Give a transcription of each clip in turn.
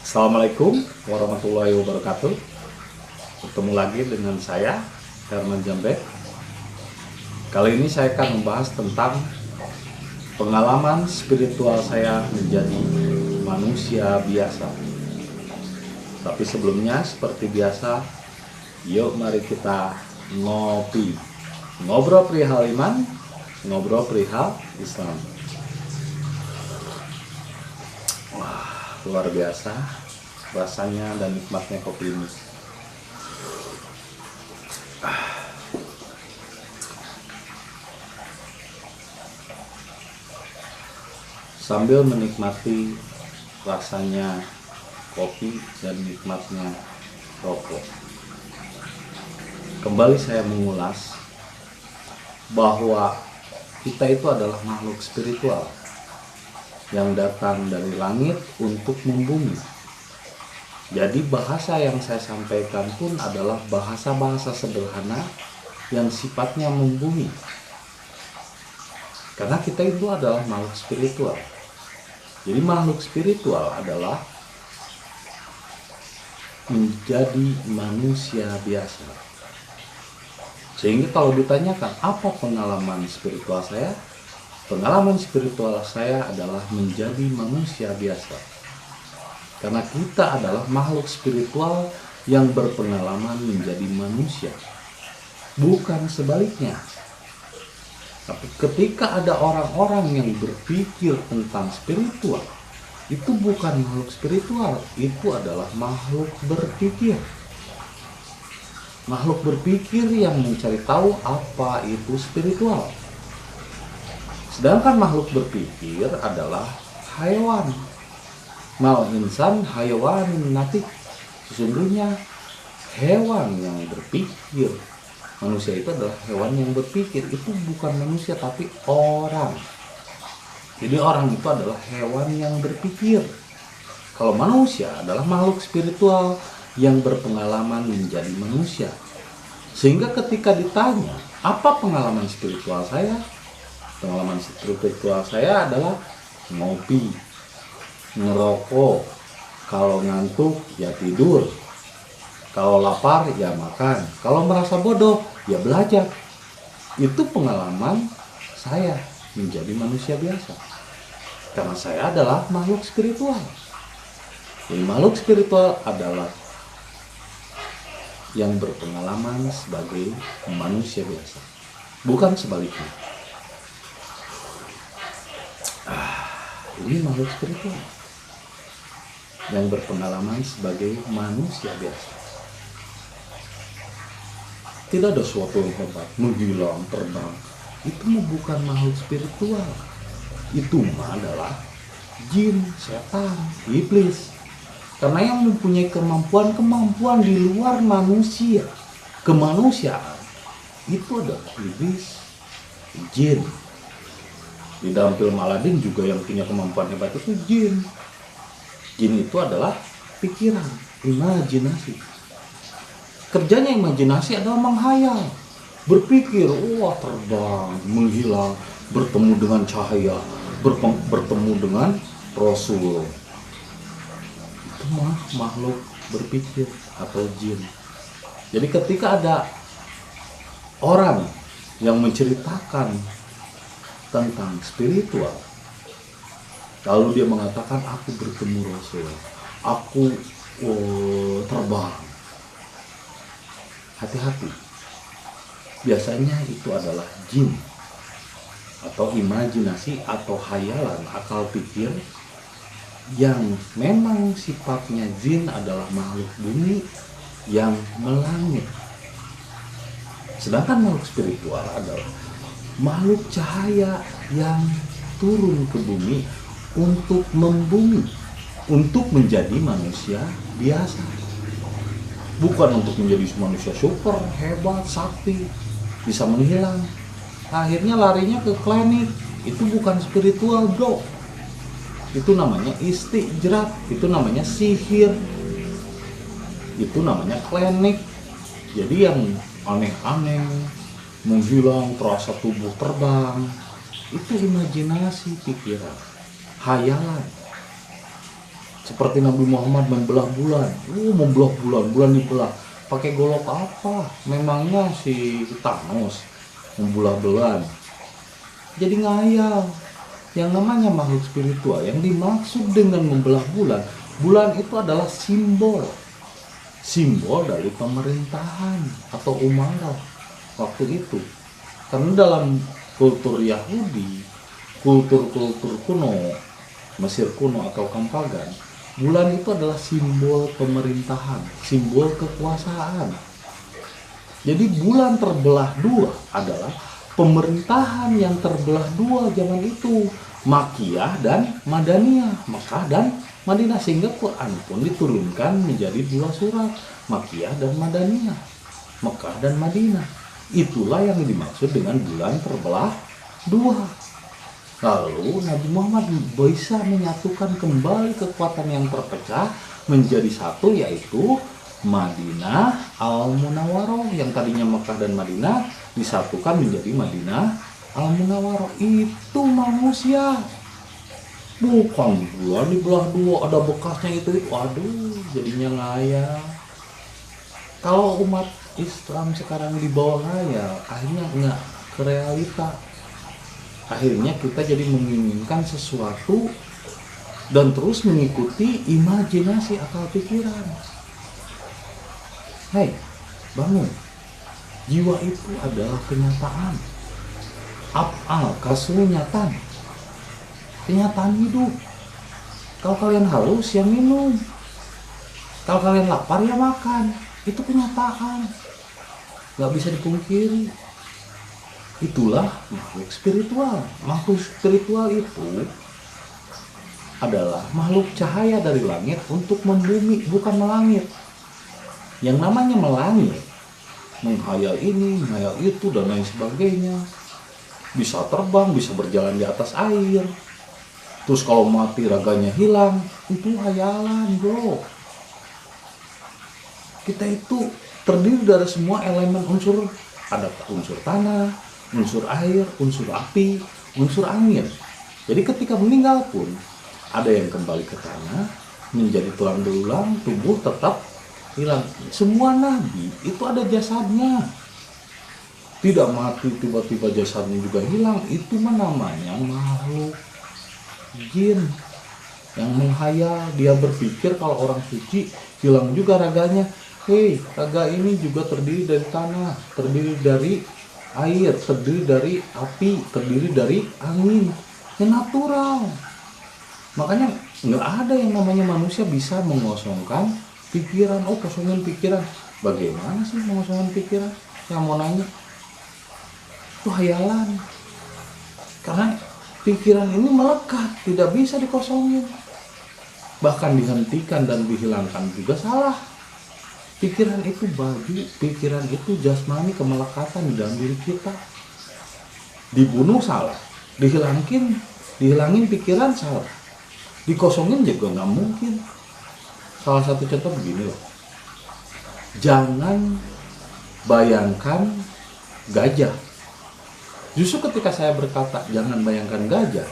Assalamualaikum warahmatullahi wabarakatuh. Bertemu lagi dengan saya, Herman Jambek. Kali ini saya akan membahas tentang pengalaman spiritual saya menjadi manusia biasa. Tapi sebelumnya, seperti biasa, yuk mari kita ngopi. Ngobrol perihal iman, ngobrol perihal Islam. Luar biasa rasanya dan nikmatnya kopi ini. Sambil menikmati rasanya kopi dan nikmatnya rokok, kembali saya mengulas bahwa kita itu adalah makhluk spiritual yang datang dari langit untuk membumi. Jadi bahasa yang saya sampaikan pun adalah bahasa-bahasa sederhana yang sifatnya membumi. Karena kita itu adalah makhluk spiritual. Jadi makhluk spiritual adalah menjadi manusia biasa. Sehingga kalau ditanyakan apa pengalaman spiritual saya, pengalaman spiritual saya adalah menjadi manusia biasa. Karena kita adalah makhluk spiritual yang berpengalaman menjadi manusia. Bukan sebaliknya. Tapi ketika ada orang-orang yang berpikir tentang spiritual, itu bukan makhluk spiritual, itu adalah makhluk berpikir. Makhluk berpikir yang mencari tahu apa itu spiritual. Sedangkan makhluk berpikir adalah hewan. Mal insan hayawanin natik. Sesungguhnya hewan yang berpikir. Manusia itu adalah hewan yang berpikir. Itu bukan manusia tapi orang. Jadi orang itu adalah hewan yang berpikir. Kalau manusia adalah makhluk spiritual yang berpengalaman menjadi manusia. Sehingga ketika ditanya, apa pengalaman spiritual saya? Pengalaman spiritual saya adalah ngopi, ngerokok, kalau ngantuk ya tidur, kalau lapar ya makan, kalau merasa bodoh ya belajar. Itu pengalaman saya menjadi manusia biasa. Karena saya adalah makhluk spiritual. Jadi makhluk spiritual adalah yang berpengalaman sebagai manusia biasa, bukan sebaliknya. Ini makhluk spiritual yang berpengalaman sebagai manusia biasa. Tidak ada sesuatu yang hebat, menghilang, terbang. Itu bukan makhluk spiritual. Itu adalah jin, setan, iblis. Karena yang mempunyai kemampuan di luar manusia, kemanusiaan, itu adalah iblis, jin. Di dalam film Aladin juga yang punya kemampuan hebat itu jin. Jin itu adalah pikiran, imajinasi. Kerjanya imajinasi adalah menghayal, berpikir, wah terbang, menghilang, bertemu dengan cahaya, bertemu dengan Rasul. Itu makhluk berpikir atau jin. Jadi ketika ada orang yang menceritakan tentang spiritual, lalu dia mengatakan aku bertemu Rasul, aku terbang, hati-hati, biasanya itu adalah jin atau imajinasi atau hayalan akal pikir yang memang sifatnya jin adalah makhluk bumi yang melangit. Sedangkan makhluk spiritual adalah makhluk cahaya yang turun ke bumi untuk membumi, untuk menjadi manusia biasa. Bukan untuk menjadi manusia super, hebat, sakti, bisa menghilang. Akhirnya larinya ke klinik. Itu bukan spiritual, bro. Itu namanya istijrat, itu namanya sihir, itu namanya klinik. Jadi yang aneh-aneh, menghilang, terasa tubuh terbang, itu imajinasi pikiran, hayalan. Seperti Nabi Muhammad membelah bulan, membelah bulan, bulan dibelah. Pakai golok apa? Memangnya si Thanos membelah bulan? Jadi ngayal. Yang namanya makhluk spiritual yang dimaksud dengan membelah bulan, bulan itu adalah simbol dari pemerintahan atau umarah waktu itu. Karena dalam kultur Yahudi, kultur-kultur kuno, Mesir kuno atau Kampagan, bulan itu adalah simbol pemerintahan, simbol kekuasaan. Jadi bulan terbelah dua adalah pemerintahan yang terbelah dua zaman itu, Makkiyah dan Madaniyah, Mekah dan Madinah, sehingga Quran pun diturunkan menjadi dua surat, Makkiyah dan Madaniyah, Mekah dan Madinah. Itulah yang dimaksud dengan bulan terbelah dua. Lalu Nabi Muhammad bisa menyatukan kembali kekuatan yang terpecah menjadi satu, yaitu Madinah Al-Munawwaroh, yang tadinya Mekah dan Madinah disatukan menjadi Madinah Al-Munawwaroh. Itu manusia, bukan bulan dibelah dua ada bekasnya itu. Waduh, jadinya ngayal. Kalau umat Islam sekarang dibawa ngayal, akhirnya nggak ke realita. Akhirnya kita jadi menginginkan sesuatu dan terus mengikuti imajinasi akal pikiran. Hei, bangun. Jiwa itu adalah kenyataan. Af'al kasunyatan. Kenyataan hidup. Kalau kalian haus ya minum. Kalau kalian lapar ya makan. Itu kenyataan. Gak bisa dipungkiri. Itulah makhluk spiritual. Makhluk spiritual itu adalah makhluk cahaya dari langit untuk membumi, bukan melangit. Yang namanya melangit, menghayal ini, menghayal itu, dan lain sebagainya. Bisa terbang, bisa berjalan di atas air. Terus kalau mati raganya hilang, itu hayalan, bro. Kita itu terdiri dari semua elemen unsur. Ada unsur tanah, unsur air, unsur api, unsur angin. Jadi ketika meninggal pun ada yang kembali ke tanah, menjadi tulang belulang, tubuh tetap hilang. Semua nabi itu ada jasadnya. Tidak mati tiba-tiba jasadnya juga hilang. Itu namanya makhluk jin yang menghayal. Dia berpikir kalau orang suci hilang juga raganya. Hei, raga ini juga terdiri dari tanah, terdiri dari air, terdiri dari api, terdiri dari angin. Yang natural. Makanya nggak ada yang namanya manusia bisa mengosongkan pikiran. Oh, kosongin pikiran. Bagaimana sih mengosongkan pikiran? Yang mau nanya. Itu hayalan. Karena pikiran ini melekat, tidak bisa dikosongin. Bahkan dihentikan dan dihilangkan juga salah. Pikiran itu bagi, pikiran itu jasmani, kemelekatan di dalam diri kita. Dibunuh salah, dihilangin pikiran salah, dikosongin juga nggak mungkin. Salah satu contoh begini loh, jangan bayangkan gajah. Justru ketika saya berkata jangan bayangkan gajah,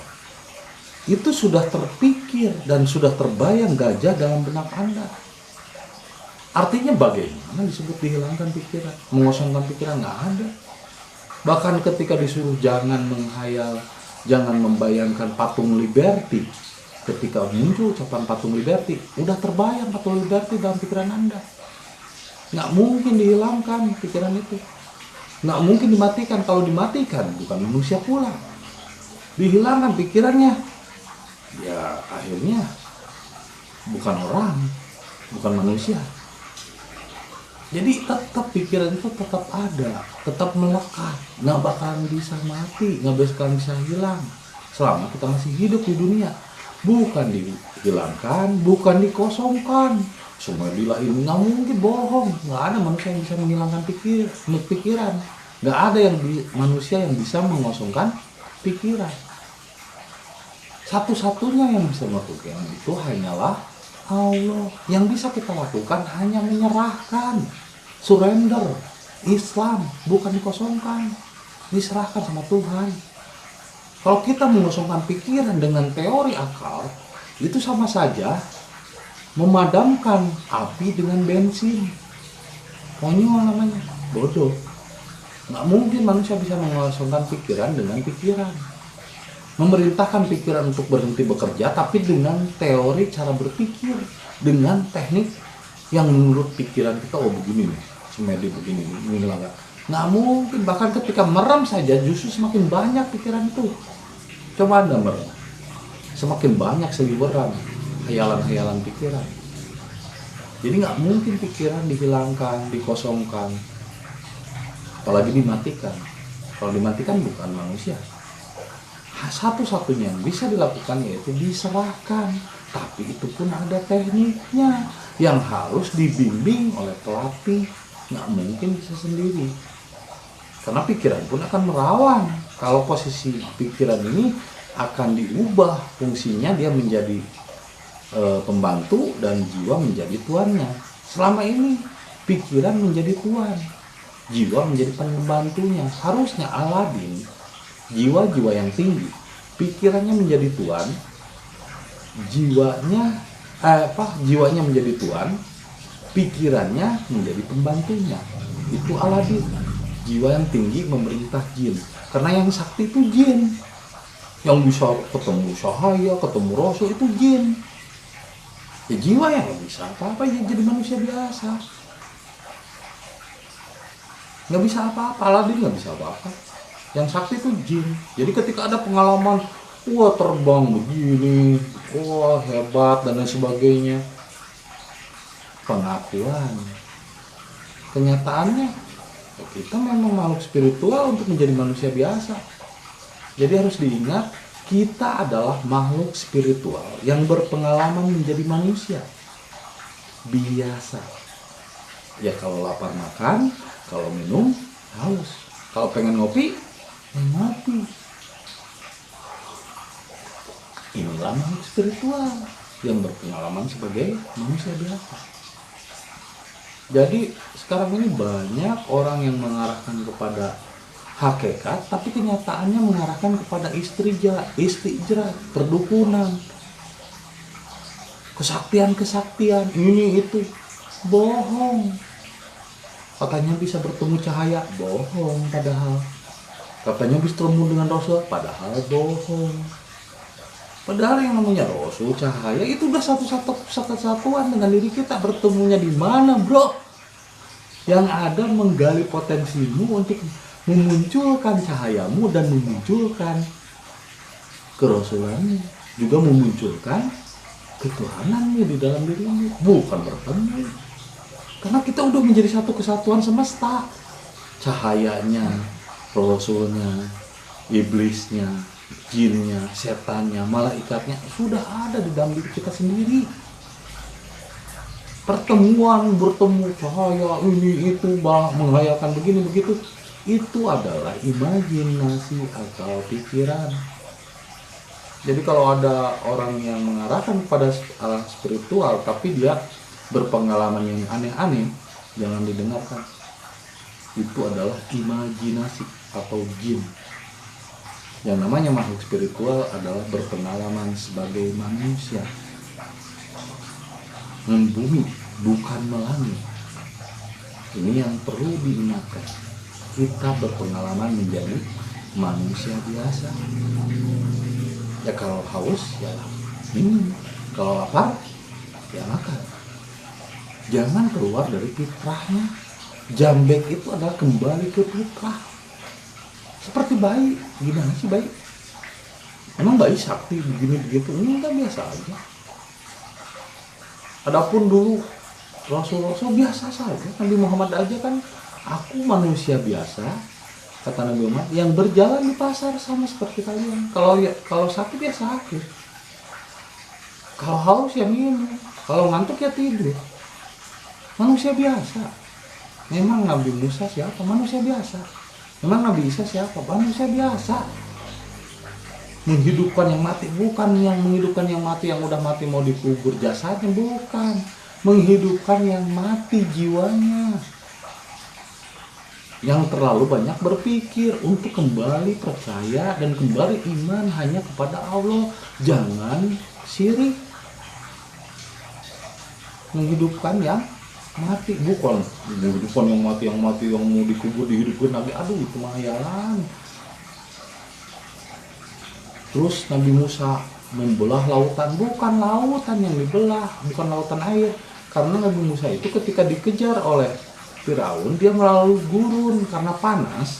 itu sudah terpikir dan sudah terbayang gajah dalam benak Anda. Artinya bagaimana disebut dihilangkan pikiran, mengosongkan pikiran? Nggak ada. Bahkan ketika disuruh jangan menghayal, jangan membayangkan patung Liberty, ketika muncul ucapan patung Liberty, udah terbayang patung Liberty dalam pikiran Anda. Nggak mungkin dihilangkan pikiran itu. Nggak mungkin dimatikan. Kalau dimatikan bukan manusia pula. Dihilangkan pikirannya, ya akhirnya bukan orang, bukan manusia. Jadi tetap pikiran itu tetap ada, tetap melekat, nggak bakalan bisa mati, nggak bakalan bisa hilang selama kita masih hidup di dunia. Bukan dihilangkan, bukan dikosongkan. Semua ini nggak mungkin, bohong. Nggak ada manusia yang bisa menghilangkan pikiran. Nggak ada manusia yang bisa mengosongkan pikiran. Satu-satunya yang bisa melakukan itu hanyalah Allah. Yang bisa kita lakukan hanya menyerahkan, surrender, Islam, bukan dikosongkan, diserahkan sama Tuhan. Kalau kita mengosongkan pikiran dengan teori akal, itu sama saja memadamkan api dengan bensin. Konyol namanya, bodoh. Nggak mungkin manusia bisa mengosongkan pikiran dengan pikiran. Memerintahkan pikiran untuk berhenti bekerja, tapi dengan teori cara berpikir, dengan teknik yang menurut pikiran kita, oh begini nih, semedi begini, ini lah. Nggak mungkin, bahkan ketika merem saja justru semakin banyak pikiran itu. Coba Anda merem, semakin banyak seliweran, hayalan-hayalan pikiran. Jadi nggak mungkin pikiran dihilangkan, dikosongkan, apalagi dimatikan. Kalau dimatikan bukan manusia. Satu-satunya yang bisa dilakukan yaitu diserahkan, tapi itu pun ada tekniknya yang harus dibimbing oleh pelatih. Nggak mungkin bisa sendiri, karena pikiran pun akan merawan. Kalau posisi pikiran ini akan diubah fungsinya, dia menjadi pembantu dan jiwa menjadi tuannya. Selama ini pikiran menjadi tuan, jiwa menjadi pembantunya. Harusnya Aladin, jiwa-jiwa yang tinggi, pikirannya menjadi tuan, jiwanya menjadi tuan, pikirannya menjadi pembantunya. Itu Aladin, jiwa yang tinggi memerintah jin. Karena yang sakti itu jin, yang bisa ketemu cahaya, ketemu rasul itu jin. Ya jiwa yang nggak bisa apa-apa, ya jadi manusia biasa, nggak bisa apa-apa. Aladin nggak bisa apa-apa, yang sakti itu jin. Jadi ketika ada pengalaman, wah terbang begini, wah hebat dan lain sebagainya, pengakuan. Kenyataannya kita memang makhluk spiritual untuk menjadi manusia biasa. Jadi harus diingat, kita adalah makhluk spiritual yang berpengalaman menjadi manusia biasa. Ya kalau lapar makan, kalau minum haus, kalau pengen ngopi ngopi. Inilah makhluk spiritual yang berpengalaman sebagai manusia biasa. Jadi sekarang ini banyak orang yang mengarahkan kepada hakikat, tapi kenyataannya mengarahkan kepada istijrat, perdukunan, kesaktian, ini itu. Bohong. Katanya bisa bertemu cahaya, bohong. Padahal katanya bisa bertemu dengan rasul, padahal bohong. Padahal yang namanya rasul, cahaya itu udah satu-satuan dengan diri kita. Bertemunya di mana, bro? Yang ada menggali potensimu untuk memunculkan cahayamu dan memunculkan kerasulanmu, juga memunculkan ketuhananmu di dalam dirimu, bukan bertemu. Karena kita udah menjadi satu kesatuan semesta. Cahayanya, rasulnya, iblisnya, jinnya, setannya, malaikatnya sudah ada di dalam diri kita sendiri. Pertemuan, bertemu cahaya ini itu, menghayalkan begini begitu, itu adalah imajinasi atau pikiran. Jadi kalau ada orang yang mengarahkan kepada arah spiritual tapi dia berpengalaman yang aneh-aneh, jangan didengarkan. Itu adalah imajinasi atau jin. Yang namanya makhluk spiritual adalah berpengalaman sebagai manusia, membumi, bukan melangit. Ini yang perlu diingatkan. Kita berpengalaman menjadi manusia biasa. Ya kalau haus ya minum, kalau lapar ya makan. Jangan keluar dari fitrahnya. Jambek itu adalah kembali ke fitrah. Seperti bayi, gimana sih bayi? Emang bayi sakti begini begitu? Enggak, biasa aja. Adapun dulu Rasul-Rasul biasa saja. Nabi Muhammad aja kan, aku manusia biasa, kata Nabi Muhammad, yang berjalan di pasar sama seperti kalian. Kalau sakit ya sakit, kalau haus ya minum, kalau ngantuk ya tidur. Manusia biasa. Memang Nabi Musa siapa? Manusia biasa. Memang Nabi Isa siapa? Manusia biasa. Menghidupkan yang mati, bukan yang menghidupkan yang mati, yang udah mati mau dikubur jasadnya, bukan. Menghidupkan yang mati jiwanya, yang terlalu banyak berpikir, untuk kembali percaya dan kembali iman hanya kepada Allah. Jangan syirik. menghidupkan yang mati, bukan menghidupkan yang mati yang mau dikubur dihidupkan lagi, aduh itu mah hayalan. Terus Nabi Musa membelah lautan, bukan lautan yang dibelah, bukan lautan air, karena Nabi Musa itu ketika dikejar oleh Firaun dia melalui gurun karena panas,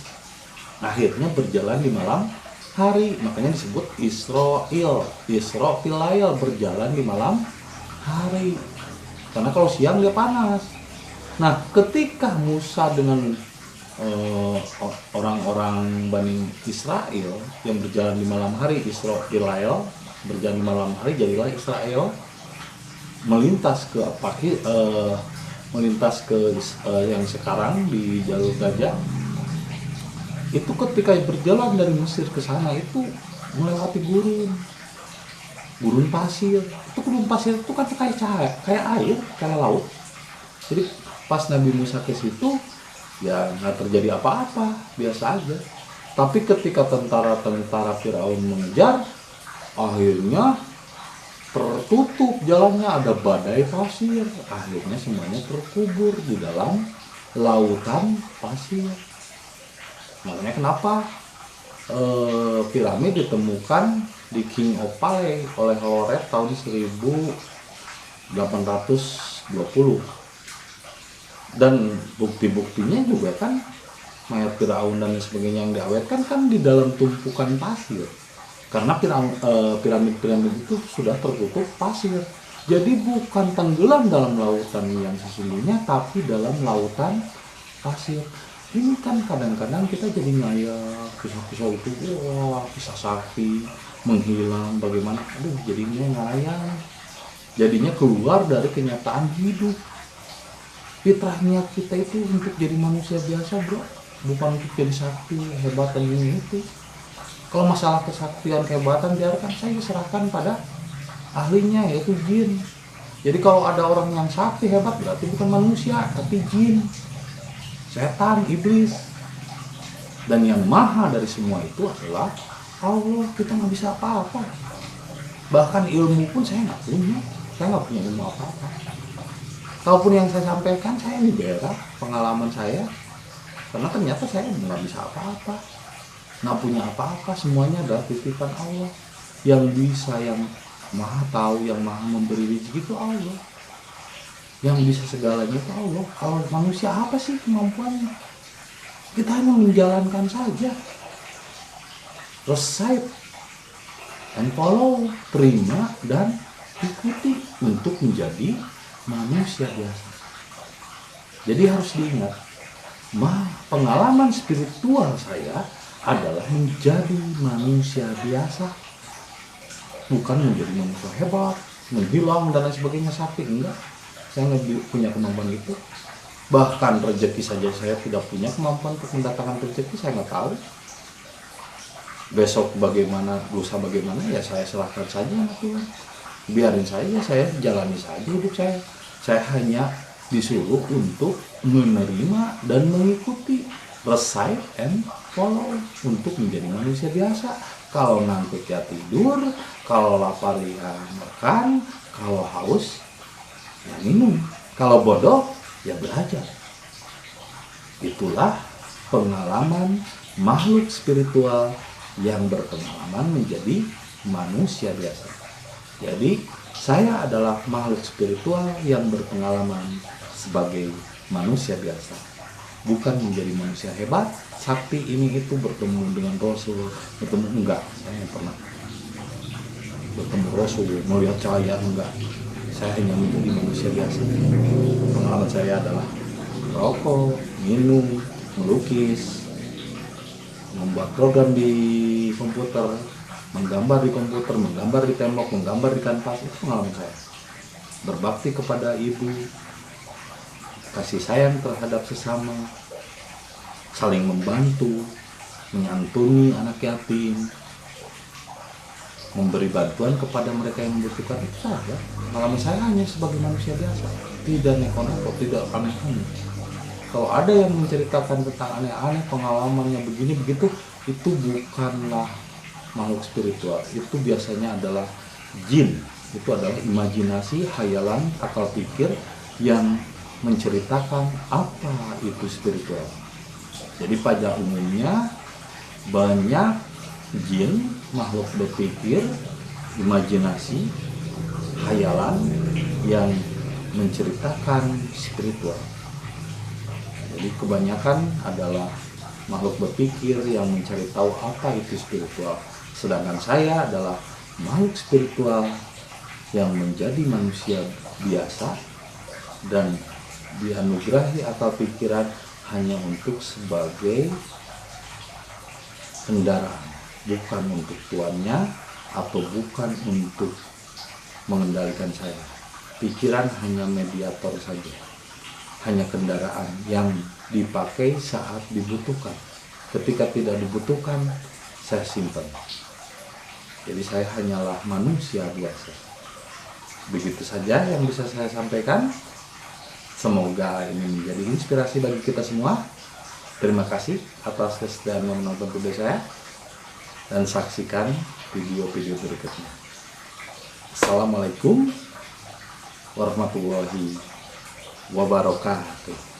akhirnya berjalan di malam hari, makanya disebut Israel, berjalan di malam hari, karena kalau siang dia panas. Nah, ketika Musa dengan orang-orang Bani Israel yang berjalan di malam hari, Israel berjalan di malam hari, jadilah Israel melintas ke yang sekarang di jalur Gaza. Itu ketika berjalan dari Mesir ke sana itu melewati gurun pasir. Itu gurun pasir itu kan kayak air, kayak laut. Jadi pas Nabi Musa ke situ ya nggak terjadi apa-apa, biasa aja. Tapi ketika tentara Firaun mengejar, akhirnya tertutup jalannya, ada badai pasir, akhirnya semuanya terkubur di dalam lautan pasir. Makanya kenapa piramid ditemukan di King of Pale oleh Loret tahun 1820, dan bukti-buktinya juga kan mayat Firaun dan sebagainya yang diawetkan kan di dalam tumpukan pasir, karena piramid itu sudah tertutup pasir. Jadi bukan tenggelam dalam lautan yang sesungguhnya, tapi dalam lautan pasir. Ini kan kadang-kadang kita jadi ngayal kisah-kisah itu, wah kisah sakti menghilang bagaimana, aduh jadinya ngayal, jadinya keluar dari kenyataan hidup. Fitrahnya kita itu untuk jadi manusia biasa bro, bukan untuk jadi sakti hebat dan ini itu. Kalau masalah kesaktian kehebatan biarkan saya serahkan pada ahlinya, yaitu jin. Jadi kalau ada orang yang sakti hebat berarti bukan manusia tapi jin, setan, iblis. Dan yang maha dari semua itu adalah Allah. Kita nggak bisa apa-apa. Bahkan ilmu pun saya nggak punya. Saya nggak punya ilmu apa-apa. Kalaupun yang saya sampaikan, saya ini berak pengalaman saya. Karena ternyata saya nggak bisa apa-apa, nggak punya apa-apa. Semuanya adalah titipan Allah. Yang bisa, yang maha tahu, yang maha memberi rezeki itu Allah. Yang bisa segalanya itu Allah. Kalau manusia apa sih kemampuannya? Kita hanya menjalankan saja. Receive and follow, terima dan ikuti untuk menjadi manusia biasa. Jadi harus diingat, pengalaman spiritual saya adalah menjadi manusia biasa, bukan menjadi manusia hebat, menghilang dan lain sebagainya, sakit, enggak. Saya nggak punya kemampuan itu. Bahkan rezeki saja saya tidak punya kemampuan untuk mendatangkan rezeki. Saya nggak tahu besok bagaimana, lusa bagaimana, ya saya serahkan saja sama Tuhan. Biarin saja, saya jalani saja hidup saya. Saya hanya disuruh untuk menerima dan mengikuti, receive and follow, untuk menjadi manusia biasa. Kalau ngantuk ya tidur, kalau lapar ya makan, kalau haus ya minum, kalau bodoh ya belajar. Itulah pengalaman makhluk spiritual yang berpengalaman menjadi manusia biasa. Jadi saya adalah makhluk spiritual yang berpengalaman sebagai manusia biasa, bukan menjadi manusia hebat, sakti ini itu, bertemu dengan Rasul, enggak. Saya pernah bertemu Rasul, melihat cahaya, enggak. Saya hanya menjadi manusia biasa. Pengalaman saya adalah rokok, minum, melukis, membuat program di komputer, menggambar di komputer, menggambar di tembok, menggambar di kanvas. Itu pengalaman saya. Berbakti kepada ibu, kasih sayang terhadap sesama, saling membantu, menyantuni anak yatim, memberi bantuan kepada mereka yang membutuhkan. Itu saja. Pengalaman saya hanya sebagai manusia biasa, tidak neko-neko, tidak aneh-aneh. Kalau ada yang menceritakan tentang aneh-aneh, pengalamannya begini begitu, itu bukanlah makhluk spiritual. Itu biasanya adalah jin. Itu adalah imajinasi, hayalan, akal pikir yang menceritakan apa itu spiritual. Jadi pada umumnya banyak jin, makhluk berpikir, imajinasi, khayalan yang menceritakan spiritual. Jadi kebanyakan adalah makhluk berpikir yang mencari tahu apa itu spiritual. Sedangkan saya adalah makhluk spiritual yang menjadi manusia biasa dan dianugerahi akal pikiran hanya untuk sebagai kendaraan, bukan untuk tuannya atau bukan untuk mengendalikan saya. Pikiran hanya mediator saja, hanya kendaraan yang dipakai saat dibutuhkan. Ketika tidak dibutuhkan, saya simpan. Jadi saya hanyalah manusia biasa. Begitu saja yang bisa saya sampaikan. Semoga ini menjadi inspirasi bagi kita semua. Terima kasih atas kesediaan menonton video saya, dan saksikan video-video berikutnya. Assalamualaikum warahmatullahi wabarakatuh.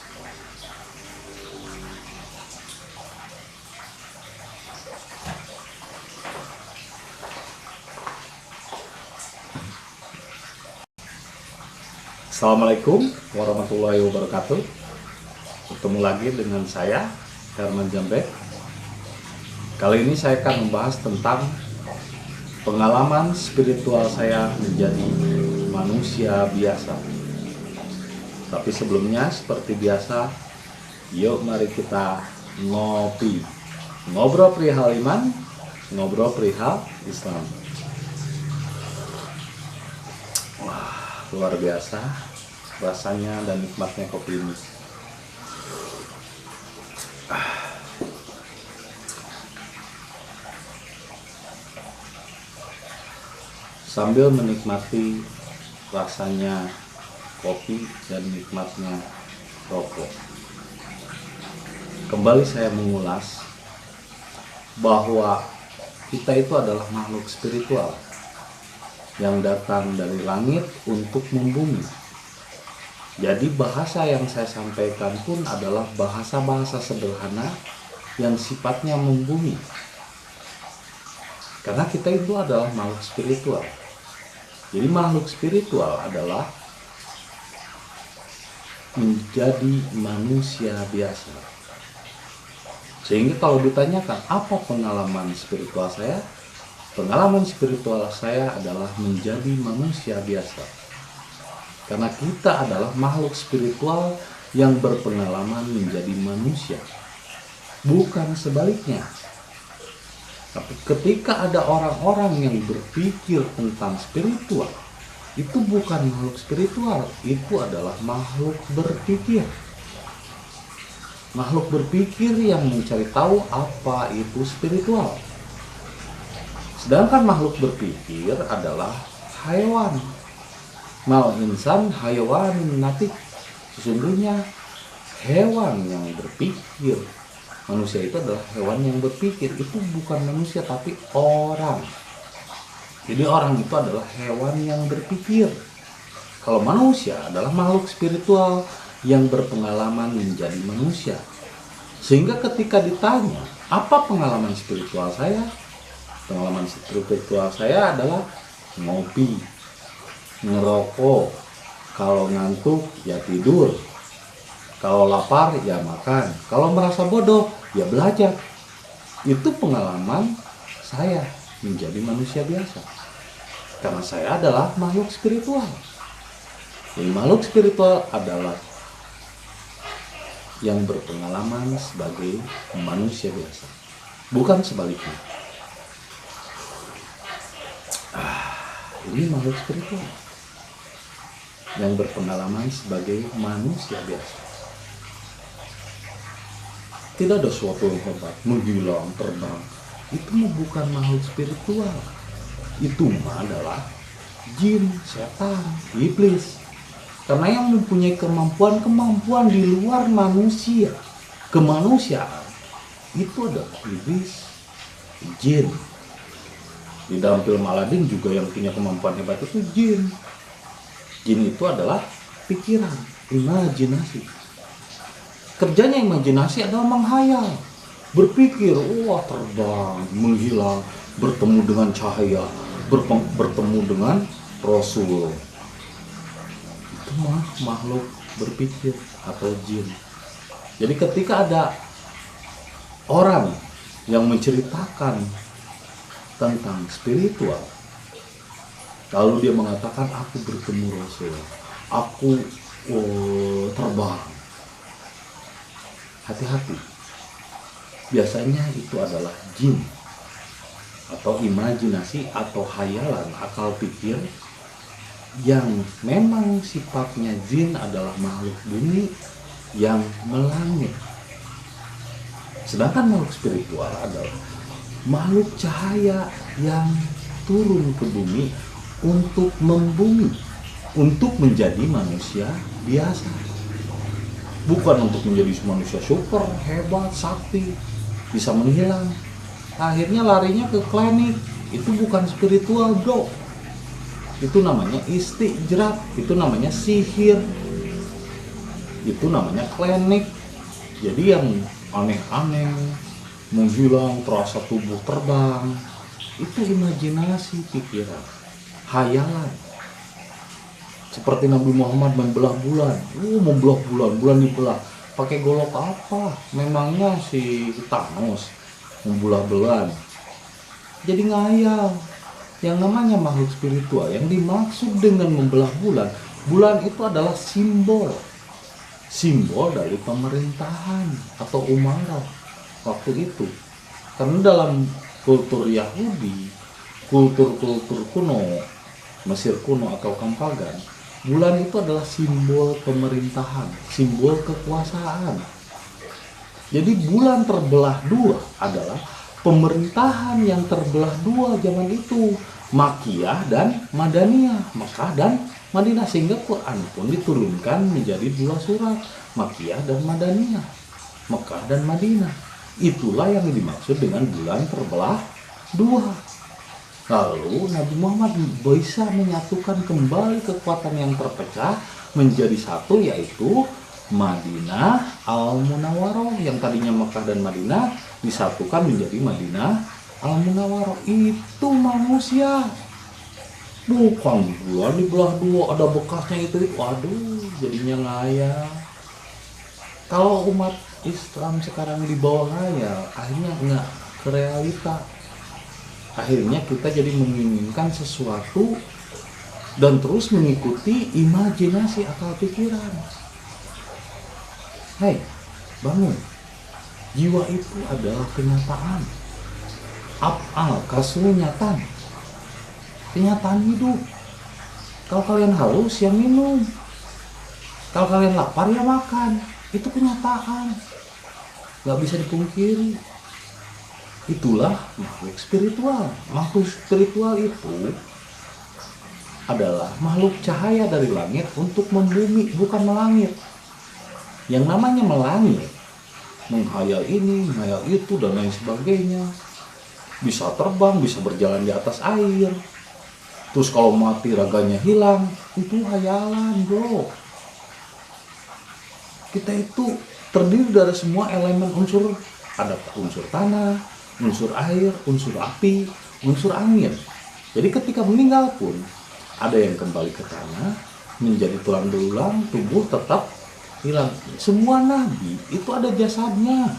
Assalamualaikum warahmatullahi wabarakatuh. Ketemu lagi dengan saya, Herman Jambek. Kali ini saya akan membahas tentang pengalaman spiritual saya menjadi manusia biasa. Tapi sebelumnya, seperti biasa, yuk mari kita ngopi. Ngobrol perihal iman, ngobrol perihal Islam. Wah, luar biasa rasanya dan nikmatnya kopi ini. Sambil menikmati rasanya kopi dan nikmatnya rokok, kembali saya mengulas bahwa kita itu adalah makhluk spiritual yang datang dari langit untuk membumi. Jadi bahasa yang saya sampaikan pun adalah bahasa-bahasa sederhana yang sifatnya membumi. Karena kita itu adalah makhluk spiritual. Jadi makhluk spiritual adalah menjadi manusia biasa. Sehingga kalau ditanyakan apa pengalaman spiritual saya, pengalaman spiritual saya adalah menjadi manusia biasa. Karena kita adalah makhluk spiritual yang berpengalaman menjadi manusia, bukan sebaliknya. Tapi ketika ada orang-orang yang berpikir tentang spiritual, itu bukan makhluk spiritual, itu adalah makhluk berpikir. Makhluk berpikir yang mencari tahu apa itu spiritual. Sedangkan makhluk berpikir adalah hewan. Mal insan hayawanin natik. Sesungguhnya hewan yang berpikir. Manusia itu adalah hewan yang berpikir. Itu bukan manusia tapi orang. Jadi orang itu adalah hewan yang berpikir. Kalau manusia adalah makhluk spiritual yang berpengalaman menjadi manusia. Sehingga ketika ditanya, apa pengalaman spiritual saya? Pengalaman spiritual saya adalah ngopi, ngerokok, kalau ngantuk ya tidur, kalau lapar ya makan, kalau merasa bodoh ya belajar. Itu pengalaman saya menjadi manusia biasa, karena saya adalah makhluk spiritual. Jadi makhluk spiritual adalah yang berpengalaman sebagai manusia biasa, bukan sebaliknya. Ini makhluk spiritual yang berpengalaman sebagai manusia biasa. Tidak ada sesuatu yang hebat, menghilang, terbang. Itu bukan makhluk spiritual. Itu adalah jin, setan, iblis. Karena yang mempunyai kemampuan di luar manusia, kemanusiaan, itu adalah iblis, jin. Di dalam film Aladin juga yang punya kemampuan hebat itu jin. Jin itu adalah pikiran, imajinasi. Kerjanya imajinasi adalah menghayal, berpikir, wah terbang, menghilang, bertemu dengan cahaya, bertemu dengan Rasul. Itu makhluk berpikir atau jin. Jadi ketika ada orang yang menceritakan tentang spiritual, lalu dia mengatakan aku bertemu Rasul, aku terbang, hati-hati. Biasanya itu adalah jin atau imajinasi atau hayalan akal pikir yang memang sifatnya jin adalah makhluk bumi yang melangit. Sedangkan makhluk spiritual adalah makhluk cahaya yang turun ke bumi untuk membumi, untuk menjadi manusia biasa. Bukan untuk menjadi manusia super, hebat, sakti, bisa menghilang. Akhirnya larinya ke klinik. Itu bukan spiritual, bro. Itu namanya istijrat, itu namanya sihir, itu namanya klinik. Jadi yang aneh-aneh, menghilang, terasa tubuh terbang, itu imajinasi pikiran, hayalan. Seperti Nabi Muhammad membelah bulan, membelah bulan dibelah. Pakai golok apa? Memangnya si Thanos membelah bulan? Jadi ngayal. Yang namanya makhluk spiritual yang dimaksud dengan membelah bulan, bulan itu adalah simbol dari pemerintahan atau umarah waktu itu. Karena dalam kultur Yahudi, kultur kuno, Mesir kuno atau Kampagan, bulan itu adalah simbol pemerintahan, simbol kekuasaan. Jadi bulan terbelah dua adalah pemerintahan yang terbelah dua zaman itu, Makkiyah dan Madaniyah, Mekah dan Madinah, sehingga Quran pun diturunkan menjadi dua surat, Makkiyah dan Madaniyah, Mekah dan Madinah. Itulah yang dimaksud dengan bulan terbelah dua. Lalu Nabi Muhammad bisa menyatukan kembali kekuatan yang terpecah menjadi satu, yaitu Madinah Al-Munawwaroh, yang tadinya Mekah dan Madinah disatukan menjadi Madinah Al-Munawwaroh. Itu manusia, bukan bulan dibelah dua ada bekasnya itu. Waduh, jadinya ngayal. Kalau umat Islam sekarang dibawa ngayal, akhirnya nggak ke realita. Akhirnya kita jadi menginginkan sesuatu dan terus mengikuti imajinasi akal pikiran. Hei, bangun. Jiwa itu adalah kenyataan. Af'al, kasunyatan. Kenyataan hidup. Kalau kalian haus, ya minum. Kalau kalian lapar, ya makan. Itu kenyataan. Gak bisa dipungkiri. Itulah makhluk spiritual. Makhluk spiritual itu adalah makhluk cahaya dari langit untuk membumi, bukan melangit. Yang namanya melangit, menghayal ini, menghayal itu, dan lain sebagainya. Bisa terbang, bisa berjalan di atas air. Terus kalau mati raganya hilang, itu hayalan, bro. Kita itu terdiri dari semua elemen unsur. Ada unsur tanah, unsur air, unsur api, unsur angin. Jadi ketika meninggal pun, ada yang kembali ke tanah, menjadi tulang belulang, tubuh tetap hilang. Semua nabi itu ada jasadnya,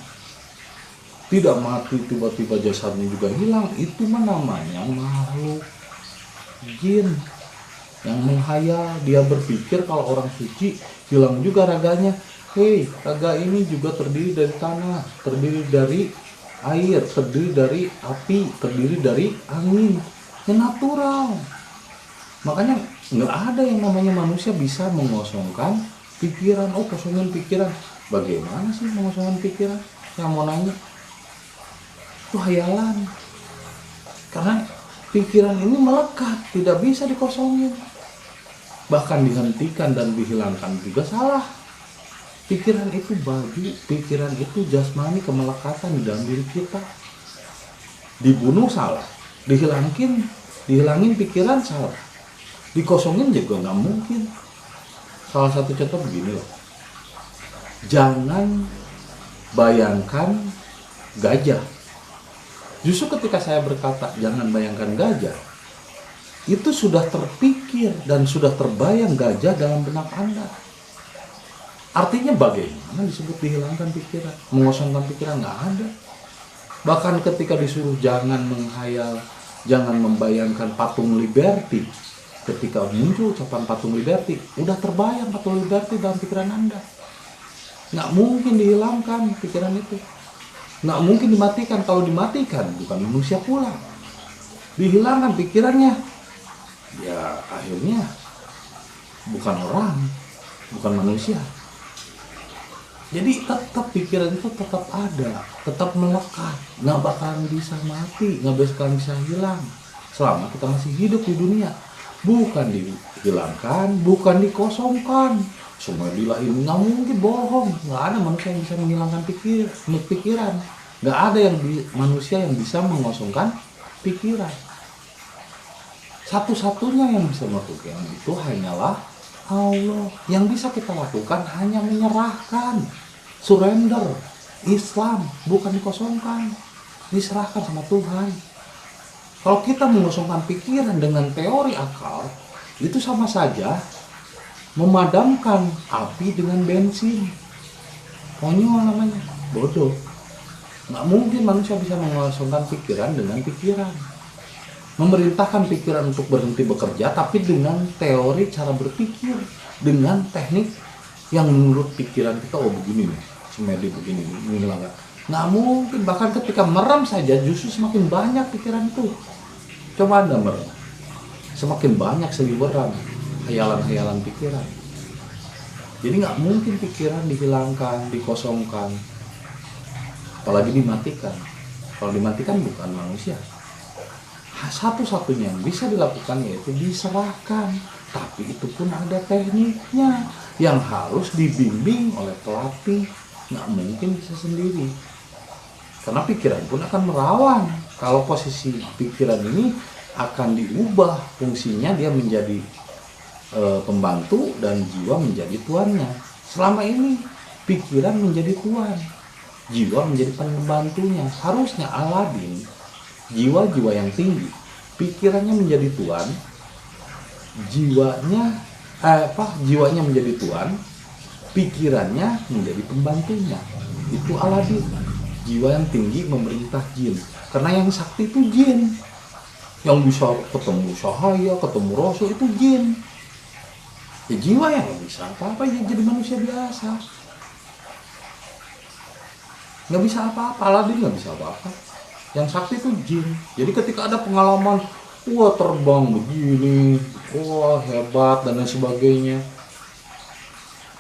tidak mati tiba-tiba jasadnya juga hilang. Itu namanya makhluk jin yang menghayal. Dia berpikir kalau orang suci hilang juga raganya. Hei, raga ini juga terdiri dari tanah, terdiri dari air, terdiri dari api, terdiri dari angin. Yang natural. Makanya nggak ada yang namanya manusia bisa mengosongkan pikiran. Oh, kosongin pikiran. Bagaimana sih mengosongkan pikiran? Yang mau nanya, itu hayalan. Karena pikiran ini melekat, tidak bisa dikosongin. Bahkan dihentikan dan dihilangkan juga salah. Pikiran itu bagi, pikiran itu jasmani, kemelekatan di dalam diri kita. Dibunuh salah, dihilangin pikiran salah, dikosongin juga nggak mungkin. Salah satu contoh begini loh. Jangan bayangkan gajah. Justru ketika saya berkata jangan bayangkan gajah, itu sudah terpikir dan sudah terbayang gajah dalam benak Anda. Artinya bagaimana disebut dihilangkan pikiran, mengosongkan pikiran? Nggak ada. Bahkan ketika disuruh jangan menghayal, jangan membayangkan patung Liberty, ketika muncul ucapan patung Liberty, udah terbayang patung Liberty dalam pikiran Anda. Nggak mungkin dihilangkan pikiran itu. Nggak mungkin dimatikan. Kalau dimatikan, bukan manusia pula. Dihilangkan pikirannya, ya akhirnya bukan orang, bukan manusia. Jadi tetap pikiran itu tetap ada, tetap melekat, nggak bakalan bisa mati, nggak bakalan bisa hilang selama kita masih hidup di dunia. Bukan dihilangkan, bukan dikosongkan. Semua ini nggak mungkin, bohong. Nggak ada manusia yang bisa menghilangkan pikiran. Nggak ada manusia yang bisa mengosongkan pikiran. Satu-satunya yang bisa melakukan itu hanyalah Allah. Yang bisa kita lakukan hanya menyerahkan, surrender, Islam, bukan dikosongkan, diserahkan sama Tuhan. Kalau kita mengosongkan pikiran dengan teori akal, itu sama saja memadamkan api dengan bensin. Konyol namanya, bodoh. Nggak mungkin manusia bisa mengosongkan pikiran dengan pikiran. Memerintahkan pikiran untuk berhenti bekerja, tapi dengan teori cara berpikir, dengan teknik yang menurut pikiran kita, oh begini nih, semedi begini, ini lah. Nggak mungkin. Bahkan ketika merem saja justru semakin banyak pikiran itu. Coba Anda merem, semakin banyak seliweran hayalan-hayalan pikiran. Jadi nggak mungkin pikiran dihilangkan, dikosongkan, apalagi dimatikan. Kalau dimatikan bukan manusia. Satu-satunya yang bisa dilakukan yaitu diserahkan, tapi itu pun ada tekniknya yang harus dibimbing oleh pelatih. Nggak mungkin bisa sendiri, karena pikiran pun akan merawan. Kalau posisi pikiran ini akan diubah fungsinya, dia menjadi pembantu dan jiwa menjadi tuannya. Selama ini pikiran menjadi tuan, jiwa menjadi pembantunya. Harusnya Aladin, jiwa-jiwa yang tinggi, pikirannya menjadi tuan, jiwanya menjadi tuan, pikirannya menjadi pembantunya. Itu Aladin, jiwa yang tinggi memerintah jin. Karena yang sakti itu jin, yang bisa ketemu cahaya, ketemu rasul itu jin. Ya jiwa yang nggak bisa apa-apa, ya jadi manusia biasa, nggak bisa apa-apa. Aladin nggak bisa apa-apa. Yang sakti itu jin. Jadi ketika ada pengalaman, wah terbang begini, wah hebat dan lain sebagainya,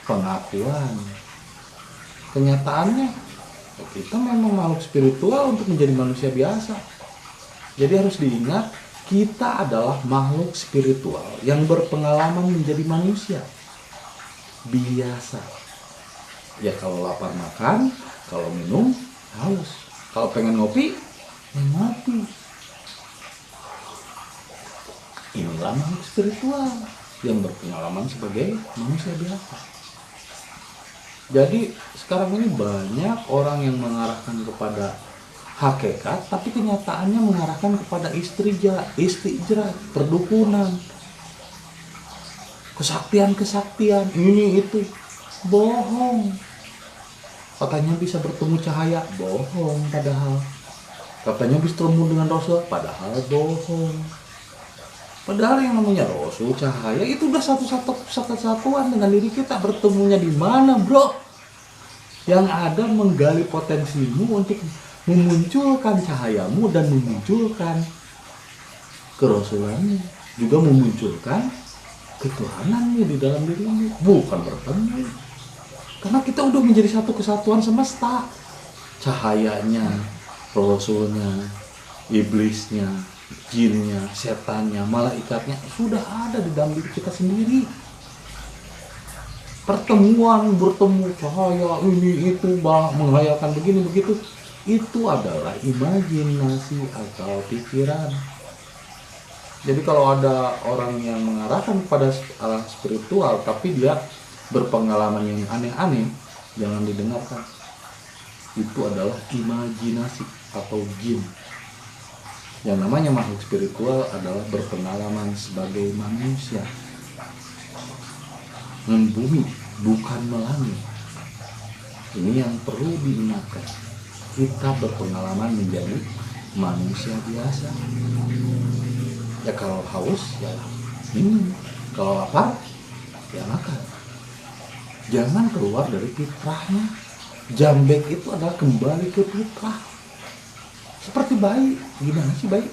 pengakuan. Kenyataannya kita memang makhluk spiritual untuk menjadi manusia biasa. Jadi harus diingat, kita adalah makhluk spiritual yang berpengalaman menjadi manusia biasa. Ya kalau lapar makan, kalau minum haus, kalau pengen ngopi ngopi. Inilah makhluk spiritual yang berpengalaman sebagai manusia biasa. Jadi sekarang ini banyak orang yang mengarahkan kepada hakikat, tapi kenyataannya mengarahkan kepada istijrat, perdukunan, kesaktian, ini itu. Bohong. Katanya bisa bertemu cahaya, bohong. Padahal katanya bisa bertemu dengan Rasul, padahal bohong. Padahal yang namanya Rasul, cahaya, itu udah satu-satuan dengan diri kita. Bertemunya di mana, bro? Yang ada menggali potensimu untuk memunculkan cahayamu dan memunculkan kerasulanmu, juga memunculkan ketuhanannya di dalam dirimu, bukan bertemu. Karena kita udah menjadi satu kesatuan semesta. Cahayanya, Rasulnya, iblisnya, jinnya, setannya, malaikatnya sudah ada di dalam diri kita sendiri. Pertemuan, bertemu cahaya ini itu, menghayalkan begini begitu, itu adalah imajinasi atau pikiran. Jadi kalau ada orang yang mengarahkan kepada arah spiritual tapi dia berpengalaman yang aneh-aneh, jangan didengarkan. Itu adalah imajinasi atau jin. Yang namanya makhluk spiritual adalah berpengalaman sebagai manusia, membumi bukan melangit. Ini yang perlu diingatkan. Kita berpengalaman menjadi manusia biasa. Ya kalau haus ya minum, kalau lapar ya makan. Jangan keluar dari fitrahnya. Jambek itu adalah kembali ke fitrah. Seperti bayi, gimana sih bayi?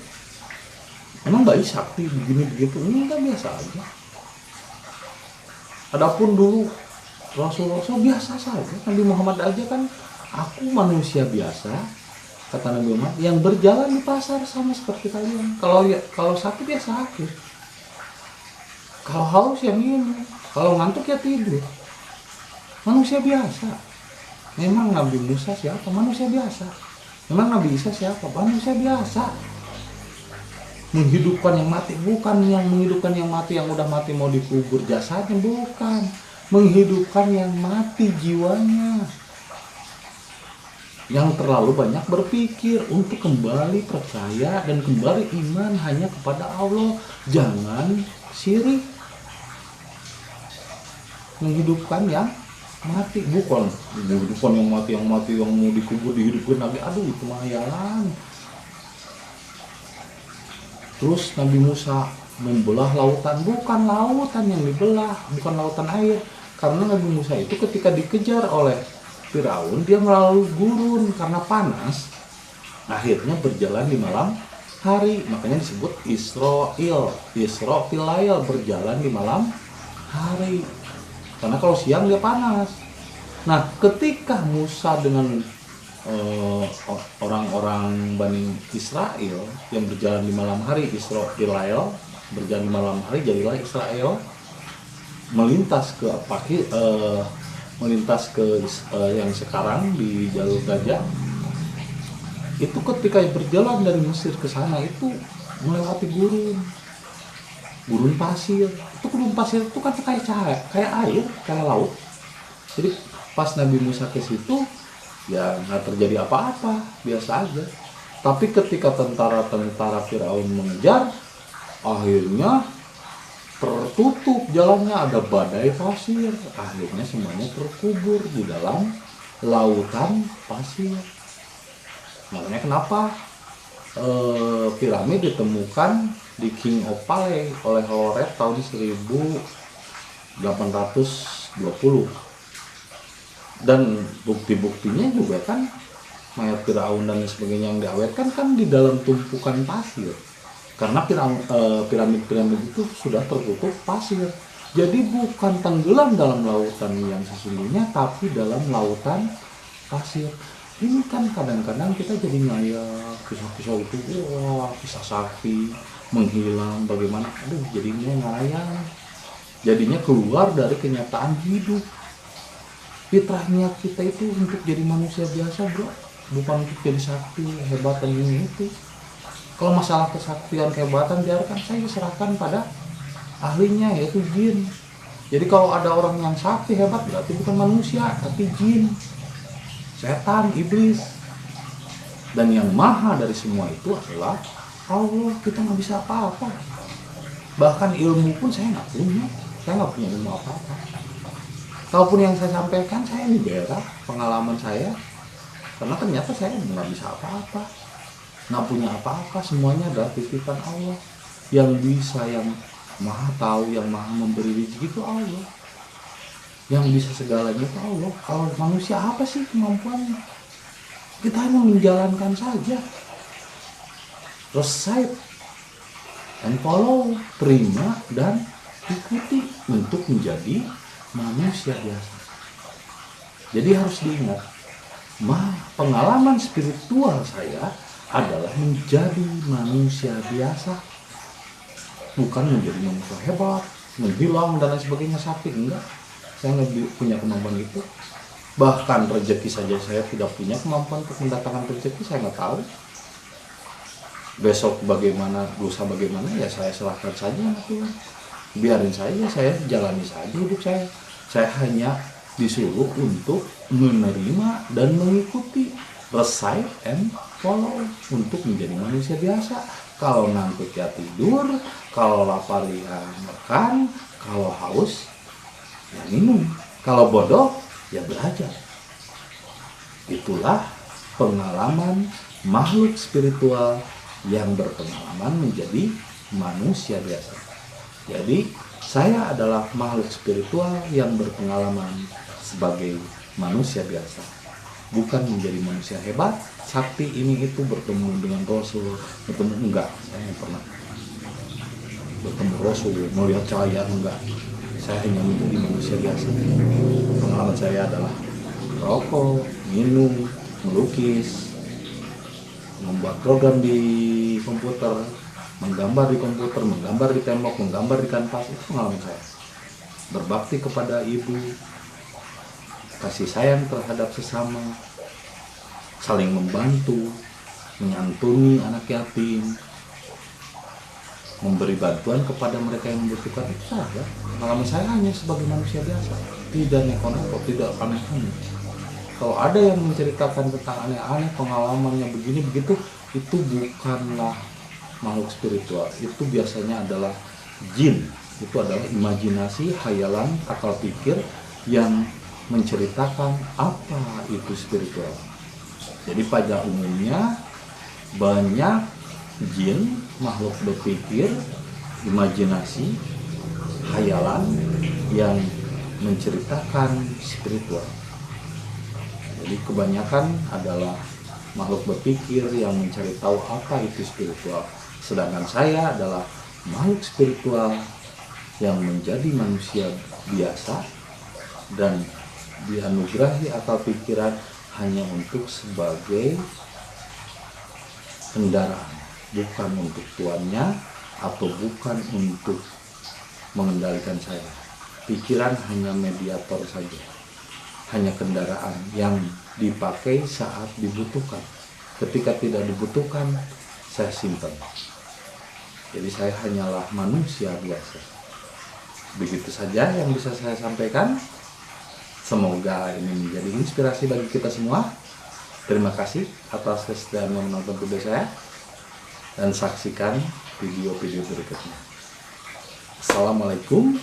Emang bayi sakti begini begitu? Ini kan biasa aja. Adapun dulu Rasul-Rasul biasa saja. Nabi Muhammad aja kan, aku manusia biasa, kata Nabi Muhammad, yang berjalan di pasar sama seperti kalian. Kalau sakit ya sakit, kalau haus ya minum, kalau ngantuk ya tidur. Manusia biasa. Memang Nabi Musa siapa? Manusia biasa. Memang Nabi Isa siapa? Manusia biasa. Menghidupkan yang mati, bukan yang menghidupkan yang mati, yang udah mati mau dikubur jasadnya, bukan. Menghidupkan yang mati jiwanya, yang terlalu banyak berpikir, untuk kembali percaya dan kembali iman hanya kepada Allah. Jangan syirik. Menghidupkan yang mati, bukan menghidupkan yang mati yang mau dikubur dihidupkan lagi. Aduh, itu mah hayalan. Terus Nabi Musa membelah lautan, bukan lautan yang dibelah, bukan lautan air. Karena Nabi Musa itu ketika dikejar oleh Firaun, dia melalui gurun karena panas. Akhirnya berjalan di malam hari, makanya disebut Israel, Israel, berjalan di malam hari. Karena kalau siang dia panas. Nah, ketika Musa dengan orang-orang Bani Israel yang berjalan di malam hari, Israel berjalan di malam hari, jadilah Israel, melintas ke yang sekarang di jalur Gaza. Itu ketika berjalan dari Mesir ke sana itu melewati gurun pasir. Itu gurun pasir itu kan kayak cahaya, kayak air, kayak laut. Jadi pas Nabi Musa ke situ ya nggak terjadi apa-apa, biasa aja. Tapi ketika tentara Firaun mengejar, akhirnya tertutup jalannya, ada badai pasir. Akhirnya semuanya terkubur di dalam lautan pasir. Makanya kenapa piramid ditemukan di King of Pale oleh Howard tahun 1820. Dan bukti-buktinya juga kan mayat Firaun dan sebagainya yang diawetkan kan di dalam tumpukan pasir. Karena piramid-piramid itu sudah tertutup pasir. Jadi bukan tenggelam dalam lautan yang sesungguhnya, tapi dalam lautan pasir. Ini kan kadang-kadang kita jadi ngayal kisah-kisah itu, wah kisah sakti menghilang bagaimana, aduh jadinya ngayal, jadinya keluar dari kenyataan hidup. Fitrahnya kita itu untuk jadi manusia biasa, bro, bukan untuk jadi sakti hebatan ini itu. Kalau masalah kesaktian kehebatan biarkan saya serahkan pada ahlinya, yaitu jin. Jadi kalau ada orang yang sakti hebat berarti bukan manusia tapi jin, setan, iblis. Dan yang maha dari semua itu adalah Allah. Kita nggak bisa apa-apa. Bahkan ilmu pun saya nggak punya ilmu apa-apa. Kalaupun yang saya sampaikan, saya ini berak pengalaman saya, karena ternyata saya nggak bisa apa-apa, nggak punya apa-apa. Semuanya adalah titipan Allah. Yang bisa, yang maha tahu, yang maha memberi rezeki itu Allah. Yang bisa segalanya itu Allah. Kalau manusia apa sih kemampuannya? Kita hanya menjalankan saja. Recite and follow, terima dan ikuti untuk menjadi manusia biasa. Jadi harus diingat, pengalaman spiritual saya adalah menjadi manusia biasa, bukan menjadi manusia hebat, menghilang dan lain sebagainya, sakti, enggak. Saya nggak punya kemampuan itu. Bahkan rezeki saja saya tidak punya kemampuan untuk mendatangkan rezeki. Saya nggak tahu besok bagaimana, lusa bagaimana, ya saya serahkan saja sama Tuhan. Biarin saja, saya jalani saja hidup saya. Saya hanya disuruh untuk menerima dan mengikuti, recite and follow, untuk menjadi manusia biasa. Kalau ngantuk ya tidur, kalau lapar ya makan, kalau haus ya minum, kalau bodoh ya belajar. Itulah pengalaman makhluk spiritual yang berpengalaman menjadi manusia biasa. Jadi saya adalah makhluk spiritual yang berpengalaman sebagai manusia biasa, bukan menjadi manusia hebat, sakti ini itu, bertemu dengan Rasul, bertemu, enggak, saya yang pernah bertemu Rasul, melihat cahaya, enggak. Saya hanya menjadi manusia biasa. Pengalaman saya adalah rokok, minum, melukis, membuat program di komputer, menggambar di komputer, menggambar di tembok, menggambar di kanvas. Itu pengalaman saya. Berbakti kepada ibu, kasih sayang terhadap sesama, saling membantu, menyantuni anak yatim, memberi bantuan kepada mereka yang membutuhkan. Itu saya. Pengalaman saya hanya sebagai manusia biasa, tidak neko-neko, tidak aneh-aneh. Kalau ada yang menceritakan tentang aneh-aneh, pengalamannya begini begitu, itu bukanlah makhluk spiritual. Itu biasanya adalah jin. Itu adalah imajinasi, khayalan, akal pikir yang menceritakan apa itu spiritual. Jadi pada umumnya banyak jin, makhluk berpikir, imajinasi, khayalan yang menceritakan spiritual. Jadi kebanyakan adalah makhluk berpikir yang mencari tahu apa itu spiritual. Sedangkan saya adalah makhluk spiritual yang menjadi manusia biasa dan dianugerahi akal pikiran hanya untuk sebagai kendaraan, bukan untuk tuannya atau bukan untuk mengendalikan saya. Pikiran hanya mediator saja, hanya kendaraan yang dipakai saat dibutuhkan. Ketika tidak dibutuhkan, saya simpan. Jadi saya hanyalah manusia biasa. Begitu saja yang bisa saya sampaikan. Semoga ini menjadi inspirasi bagi kita semua. Terima kasih atas kesediaan menonton video saya, dan saksikan video-video berikutnya. Assalamualaikum